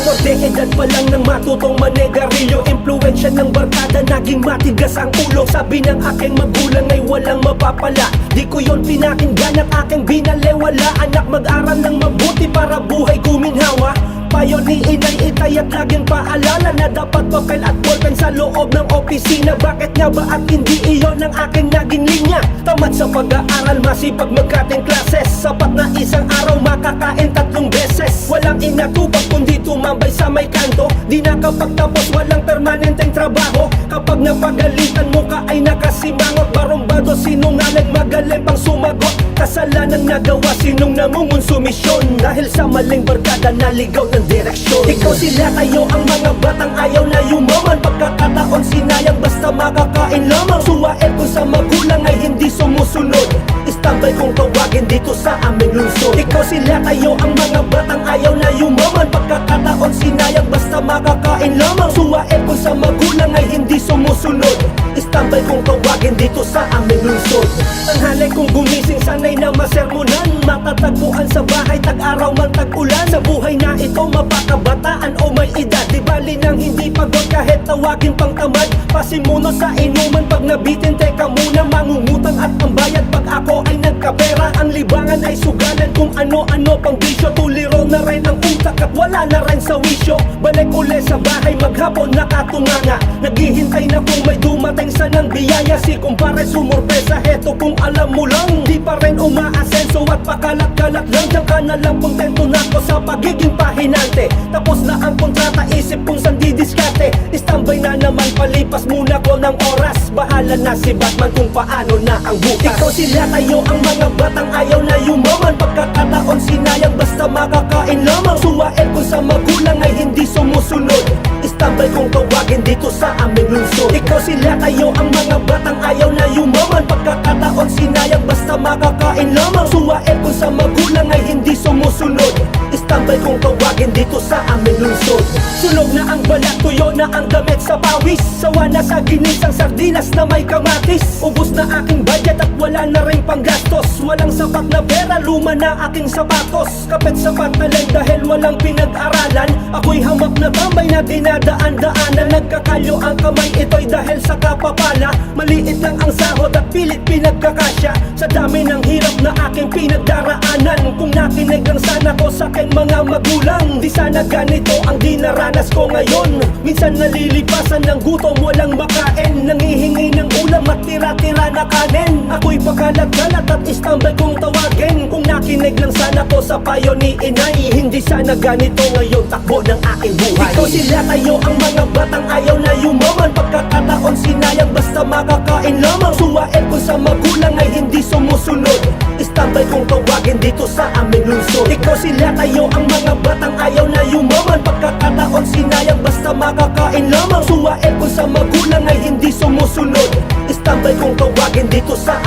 14 edad pa lang nang matutong manegarilyo. Impluensya ng barkada, naging matigas ang ulo. Sabi ng aking magulang ay walang mapapala. Di ko yon pinakinggan ang aking binalewala. Anak, mag-aral ng mabuti para buhay guminhawa. Payo ni inay itay at laging paalala na dapat papel at ballpen sa loob ng opisina. Bakit nga ba at hindi iyon ang aking naging linya? Tamad sa pag-aaral, masipag magkating klases. Sapat na isang araw makakain 3 beses. Walang inatubag kundi tumambay sa may kanto. Di nakapagtapos, walang permanenteng trabaho. Kapag napagalitan mo ka ay nakasimangot. Barumbado, sinungaling, magaling pang sumagot. Kasalanang nagawa, sinong namungonsumisyon. Dahil sa maling barkada, naligaw ng direksyon. Ikaw sila kayo ang mga batang ayaw na yumaman. Pagkakataon sinayang basta makakain lamang. Suwael kung sa magulang ay hindi sumusunod. Istambay kong tawagin dito sa aming lungsod. Ikaw sila kayo ang mga batang ayaw na yumaman. Pagkakataon sinayang basta makakain lamang. Suwael kung sa magulang ay hindi sumusunod. Istambay kong tawagin dito sa aming lungsod. Tanghali kong gumising, sanay na masermonan. Matatagpuan sa bahay, tag-araw man tag-ulan. Sa buhay na ito, mapakabataan o may edad. Di bali nang hindi pagod kahit tawagin pang tamad. Pasimuno sa inuman pag nabitin, teka muna. Mangungutang at ang bayad pag ako ay nagkapera. Ang libangan ay sugalan kung ano-ano pang bisyo. Tuliro na rin ang utak at wala na rin sa wisyo. Balik uli sa bahay, maghapon nakatunganga. Naghihintay na kung may dumating sanang biyaya. Si kumpare sumurpresa, heto kung alam mo lang. Di pa rin umaasenso at pakalat-kalat lang. Diyan ka na lang kontento na ko sa pagiging pahinante. Tapos na ang kontrata, isip kung saan didiskarte. Istambay na naman, palipas muna ko ng oras. Bahala na si Batman kung paano na ang bukas. Ikaw sila kayo ang mga batang ayaw na yumaman. Pagkakataon sinayang basta makakain lamang. Suwael kung sa magulang ay hindi sumusunod. Istambay kong tawagin dito sa aming lungsod. Ikaw sila kayo ang mga batang ayaw na yumaman. Pagkakataon sinayang basta makakain lamang. Suwael kung sa magulang ay hindi sumusunod. Istambay kong tawagin dito sa aming lungsod. Sunog na ang balat, tuyo na ang damit sa pawis. Sawa na sa ginisang sardinas na may kamatis. Ubus na aking budget at wala na rin panggastos. Walang sapat na pera, luma na aking sapatos. Kapit sapat na lang dahil walang pinag-aralan. Ako'y hamak na tambay na dinadaan-daanan. Nagkakalyo ang kamay, ito'y dahil sa kapapala. Maliit lang ang sahod at pilit pinagkakasya. Sa dami ng hirap na aking pinagdaraanan. Kung nakinig lang sana ko sa aking mga magulang, di sana ganito ang dinaranas ko ngayon. Minsan nalilipasan ng gutom, walang makain. Nangihingi ng ulam at tira-tira na kanin. Ako'y pakalat-kalat at istambay kong tawagin. Kung nakinig lang sana ko sa payo ni inay, hindi sana ganito ngayon takbo ng aking buhay. Ikaw sila kayo ang mga batang ayaw na yumaman. Pagkakataon sinayang basta makakain lamang. Suwael kung sa magulang ay hindi sumusunod. Istambay kong tawagin dito sa aming lungsod. Ikaw sila kayo ang mga batang ayaw na yumaman. Pagkakataon sinayang basta makakain lamang. Suwael kung sa magulang ay hindi sumusunod. Istambay kong tawagin dito sa